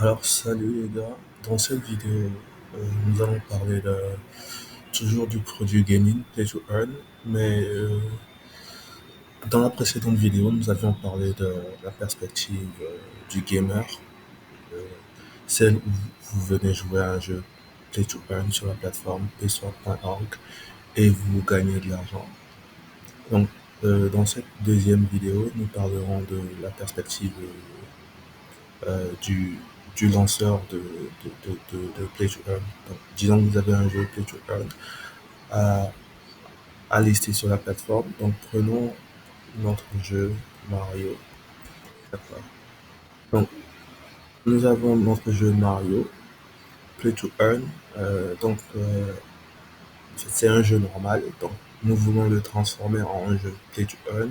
Alors, salut les gars. Dans cette vidéo, nous allons parler toujours du produit gaming Play to Earn, mais dans la précédente vidéo, nous avions parlé de la perspective du gamer, euh, celle où vous venez jouer à un jeu Play to Earn sur la plateforme payswap.org et vous gagnez de l'argent. Donc, dans cette deuxième vidéo, nous parlerons de la perspective du lanceur de Play to Earn. Donc, disons que vous avez un jeu Play to Earn à, à lister sur la plateforme. Donc, prenons notre jeu Mario. D'accord. Donc, nous avons notre jeu Mario Play to Earn. C'est un jeu normal. Donc, nous voulons le transformer en un jeu Play to Earn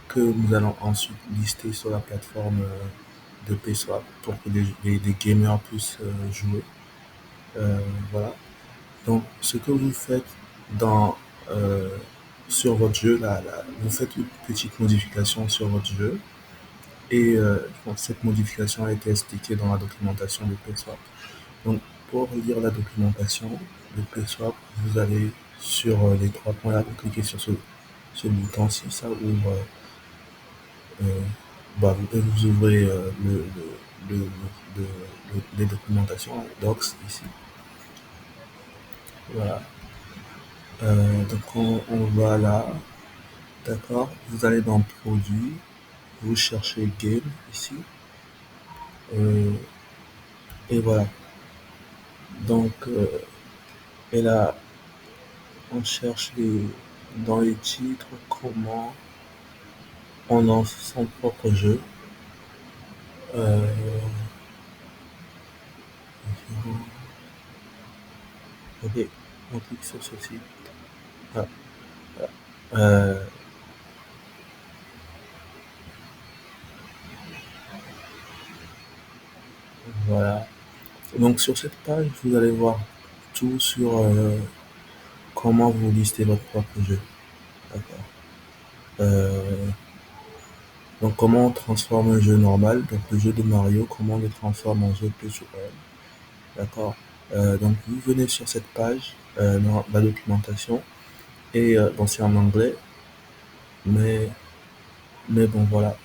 que nous allons ensuite lister sur la plateforme de PaySwap pour que les gamers puissent jouer. Euh, voilà. Donc, ce que vous faites dans, euh, sur votre jeu, vous faites une petite modification sur votre jeu et bon, cette modification a été expliquée dans la documentation de PaySwap. Donc, pour lire la documentation de PaySwap, vous allez sur les trois points là, vous cliquez sur ce bouton-ci, ça ouvre, euh, vous ouvrez les documentations, docs ici. Voilà. Donc on va là, d'accord. Vous allez dans produit, vous cherchez game ici, euh, et voilà. Donc et là, on cherche dans les titres comment on lance son propre jeu. Euh, ok, on clique sur ceci. Ah, euh, voilà. Donc sur cette page, vous allez voir tout sur comment vous listez votre propre jeu. D'accord. Euh, donc comment on transforme un jeu normal, donc le jeu de Mario, comment on le transforme en jeu Play to Earn. D'accord. Donc vous venez sur cette page, dans la documentation, et bon c'est en anglais, mais, mais bon voilà.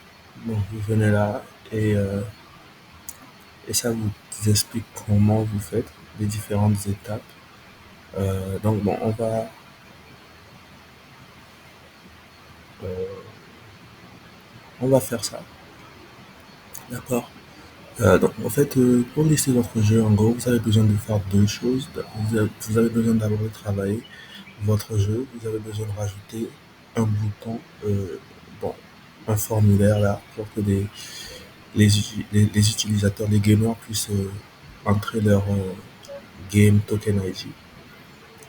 Donc vous venez là et ça vous explique comment vous faites les différentes étapes. Donc bon euh, on va faire ça. D'accord. Donc, en fait, pour lister votre jeu, en gros, vous avez besoin de faire deux choses. Vous avez besoin d'abord de travailler votre jeu. Vous avez besoin de rajouter un bouton, bon, un formulaire là, pour que les utilisateurs, les gamers puissent entrer leur game token ID,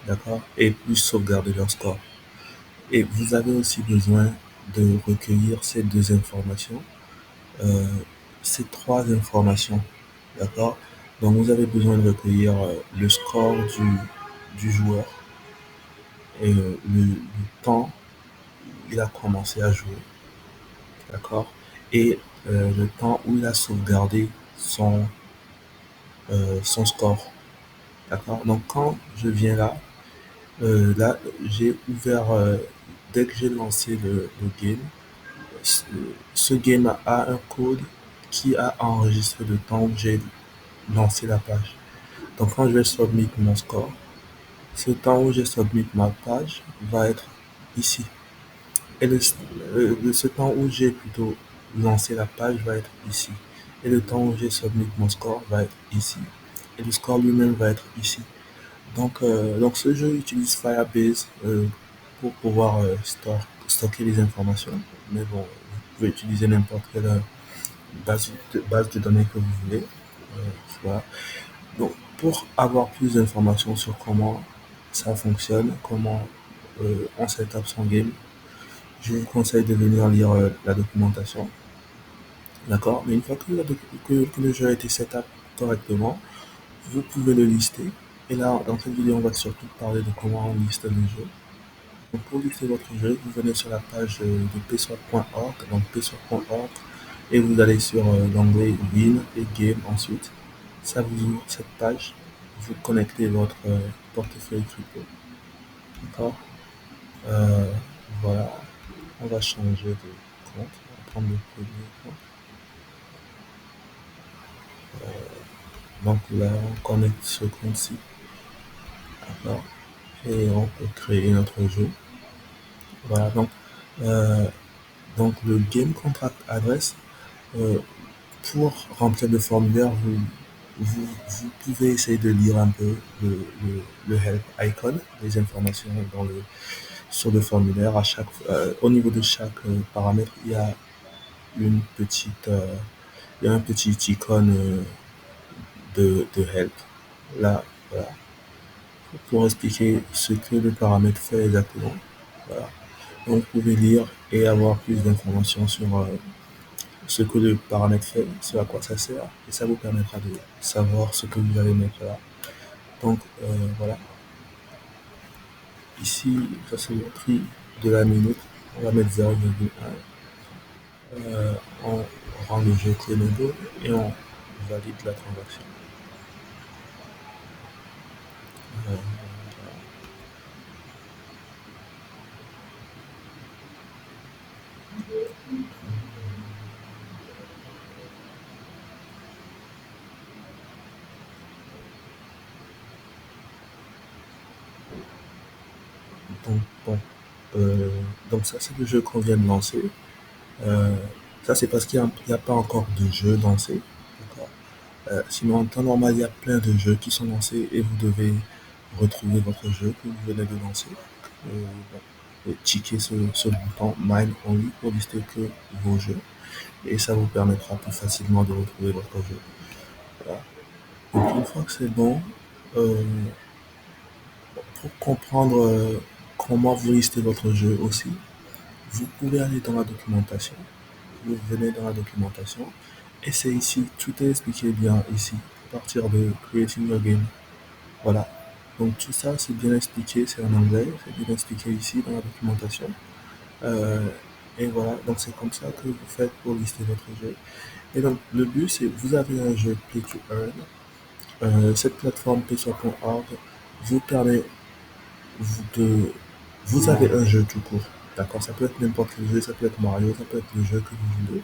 d'accord, et puissent sauvegarder leur score. Et vous avez aussi besoin de recueillir ces deux informations, euh, ces trois informations. D'accord? Donc vous avez besoin de recueillir le score du joueur et le temps où il a commencé à jouer. D'accord? Et le temps où il a sauvegardé son score. D'accord? Donc quand je viens là, j'ai ouvert, dès que j'ai lancé le game, ce ce game a un code qui a enregistré le temps où j'ai lancé la page. Donc quand je vais submit mon score, ce temps où je submit ma page va être ici. Et ce temps où j'ai plutôt lancé la page va être ici. Et le temps où j'ai submit mon score va être ici. Et le score lui-même va être ici. Donc ce jeu utilise Firebase pour pouvoir stocker les informations. Mais bon, vous pouvez utiliser n'importe quelle base de données que vous voulez. Voilà. Donc, pour avoir plus d'informations sur comment ça fonctionne, comment on setup son game, je vous conseille de venir lire la documentation. D'accord? Mais une fois que le jeu a été setup correctement, vous pouvez le lister. Et là, dans cette vidéo, on va surtout parler de comment on liste le jeu. Donc, pour lister votre jeu, vous venez sur la page de pswap.org, donc pswap.org, et vous allez sur l'onglet Win et Game ensuite. ça vous ouvre cette page, vous connectez votre portefeuille crypto. D'accord? Euh, voilà, on va changer de compte. On va prendre le premier compte. Donc là, on connecte ce compte-ci. D'accord? Et on peut créer notre jeu. Voilà, euh, donc le Game Contract Address, euh, pour remplir le formulaire, vous pouvez essayer de lire un peu le help icon, les informations sur le formulaire. Au niveau de chaque paramètre, une petite, euh, il y a un petit icône de help. Là, voilà, pour expliquer ce que le paramètre fait exactement. Voilà. Donc, vous pouvez lire et avoir plus d'informations sur ce que le paramètre fait, ce à quoi ça sert, et ça vous permettra de savoir ce que vous allez mettre là. Donc, voilà. Ici, ça c'est le prix de la minute. On va mettre 0,1. On rend le jeu chronodo et on valide la transaction. Euh, donc, bon. Euh, donc ça, c'est le jeu qu'on vient de lancer. Euh, Ça, c'est parce qu'il n'y a pas encore de jeu lancé. D'accord. Sinon, en temps normal, il y a plein de jeux qui sont lancés et vous devez retrouver votre jeu que vous venez de lancer. Bon, et checker ce bouton Mine Only pour lister que vos jeux. Et ça vous permettra plus facilement de retrouver votre jeu. Voilà. Donc, une fois que c'est bon, euh, pour comprendre comment vous listez votre jeu aussi, vous pouvez aller dans la documentation. Vous venez dans la documentation et c'est ici, tout est expliqué bien ici, à partir de Creating Your Game. Voilà. Donc tout ça, c'est bien expliqué, c'est en anglais, c'est bien expliqué ici dans la documentation. Euh, et voilà, donc c'est comme ça que vous faites pour lister votre jeu. Et donc le but, c'est vous avez un jeu Play to Earn. Cette plateforme Payshop.org vous permet de... Vous avez un jeu tout court. D'accord? Ça peut être n'importe quel jeu, ça peut être Mario, ça peut être le jeu que vous voulez.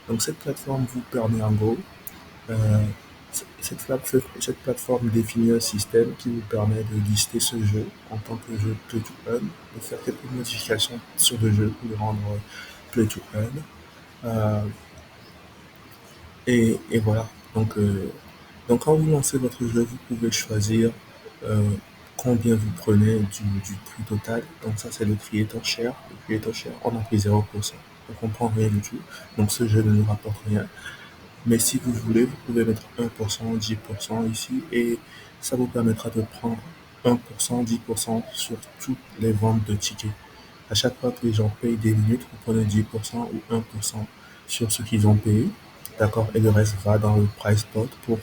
Donc cette plateforme vous permet en gros, euh, cette plateforme définit un système qui vous permet de lister ce jeu en tant que jeu play to earn, de faire quelques modifications sur le jeu pour le rendre play to earn. Euh, et voilà. Donc quand vous lancez votre jeu, vous pouvez choisir euh, combien vous prenez du prix total. Donc ça c'est le creator share. Le creator share, on a pris 0%. Donc on prend rien du tout. Donc ce jeu ne nous rapporte rien. Mais si vous voulez, vous pouvez mettre 1%, 10% ici et ça vous permettra de prendre 1%, 10% sur toutes les ventes de tickets. À chaque fois que les gens payent des minutes, vous prenez 10% ou 1% sur ce qu'ils ont payé. D'accord? Et le reste va dans le price pot pour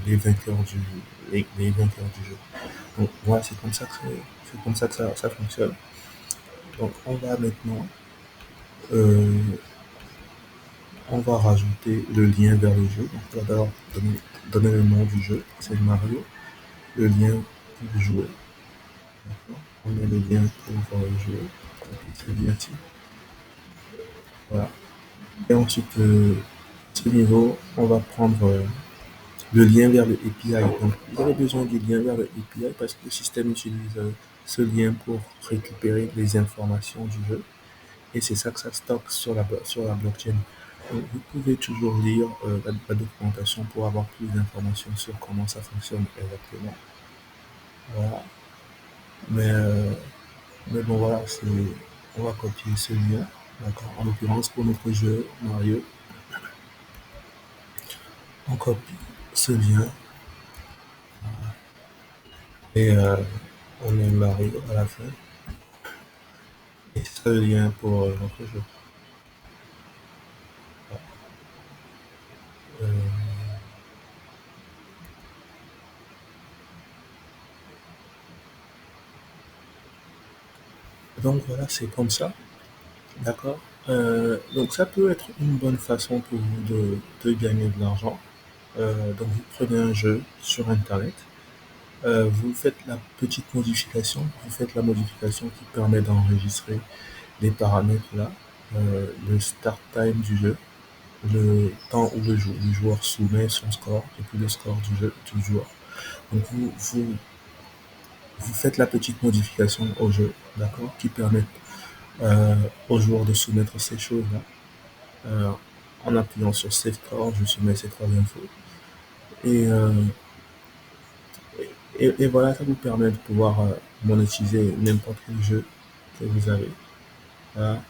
les vainqueurs du jeu. Donc voilà, c'est comme ça que ça fonctionne. Donc euh, on va rajouter le lien vers le jeu. Donc, on va d'abord donner le nom du jeu, c'est Mario. Le lien pour jouer. D'accord. On met le lien pour jouer. C'est bien ici. Voilà. Et ensuite, ce niveau, on va prendre le lien vers le API. Donc, vous avez besoin du lien vers le API parce que le système utilise ce lien pour récupérer les informations du jeu. Et c'est ça que ça stocke sur la blockchain. Donc, vous pouvez toujours lire la documentation pour avoir plus d'informations sur comment ça fonctionne exactement. Voilà. Mais, euh, mais bon, voilà, on va copier ce lien. D'accord. En l'occurrence, pour notre jeu Mario, on copie ce lien et on met Mario à la fin. Et ce lien pour notre jeu. Euh, donc voilà, c'est comme ça. D'accord. Donc ça peut être une bonne façon pour vous de gagner de l'argent. Donc vous prenez un jeu sur Internet, vous faites la petite modification, vous faites la modification qui permet d'enregistrer les paramètres là, le start time du jeu, le temps où le joueur soumet son score et puis le score du joueur. Donc vous faites la petite modification au jeu, d'accord, qui permet au joueur de soumettre ces choses-là. Euh, En appuyant sur Save Score, je soumets ces trois infos. Et, euh, et voilà, ça vous permet de pouvoir monétiser n'importe quel jeu que vous avez. Voilà.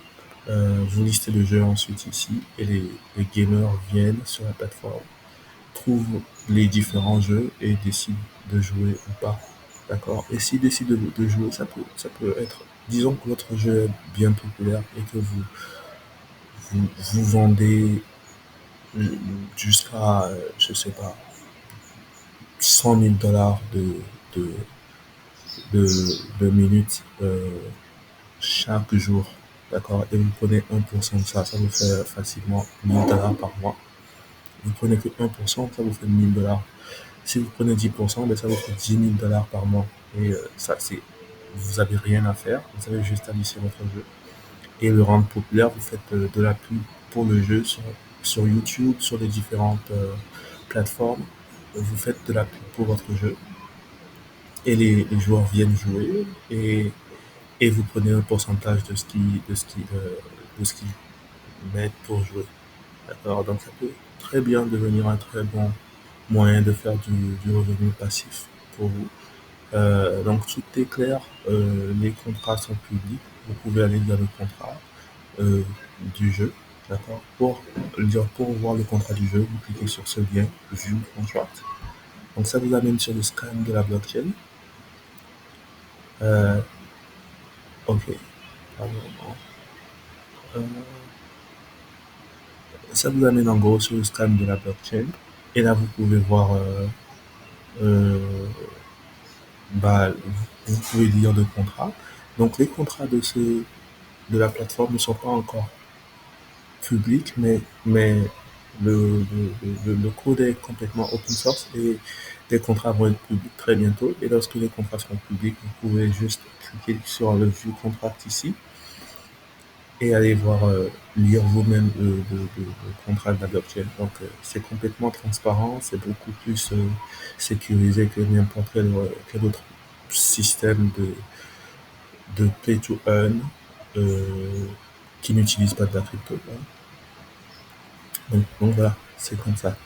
Vous listez le jeu ensuite ici et les gamers viennent sur la plateforme, trouvent les différents jeux et décident de jouer ou pas. D'accord. Et s'ils décident de jouer, ça peut être, disons que votre jeu est bien populaire et que vous vendez jusqu'à, je sais pas, 100 000 $ de, de, de minutes chaque jour. D'accord. Et vous prenez 1% de ça, ça vous fait facilement 1 000 $ par mois. Vous prenez que 1%, ça vous fait 1 000 $. Si vous prenez 10%, ben ça vous fait 10 000 $ par mois. Et ça, vous avez rien à faire. Vous avez juste à lisser votre jeu et le rendre populaire. Vous faites de la pub pour le jeu sur YouTube, sur les différentes plateformes. Vous faites de la pub pour votre jeu et les joueurs viennent jouer et vous prenez un pourcentage de ce qu'ils mettent pour jouer. D'accord. Donc ça peut très bien devenir un très bon moyen de faire du revenu passif pour vous. Donc tout est clair, les contrats sont publics, vous pouvez aller dans le contrat euh, du jeu, d'accord. Pour voir le contrat du jeu, vous cliquez sur ce lien View Contract. Donc ça vous amène sur le scan de la blockchain. Euh, ok, pardon. Euh, Ça vous amène en gros sur le scan de la blockchain et là vous pouvez voir euh, bah, vous pouvez lire le contrat. Donc les contrats de la plateforme ne sont pas encore public, mais le code est complètement open source et les contrats vont être publics très bientôt. Et lorsque les contrats seront publics, vous pouvez juste cliquer sur le View Contract ici et aller voir, lire vous-même le contrat de la blockchain. Donc, c'est complètement transparent, c'est beaucoup plus sécurisé que n'importe quel autre système de pay to earn euh, qui n'utilise pas de la crypto, quoi. Donc voilà, c'est comme ça.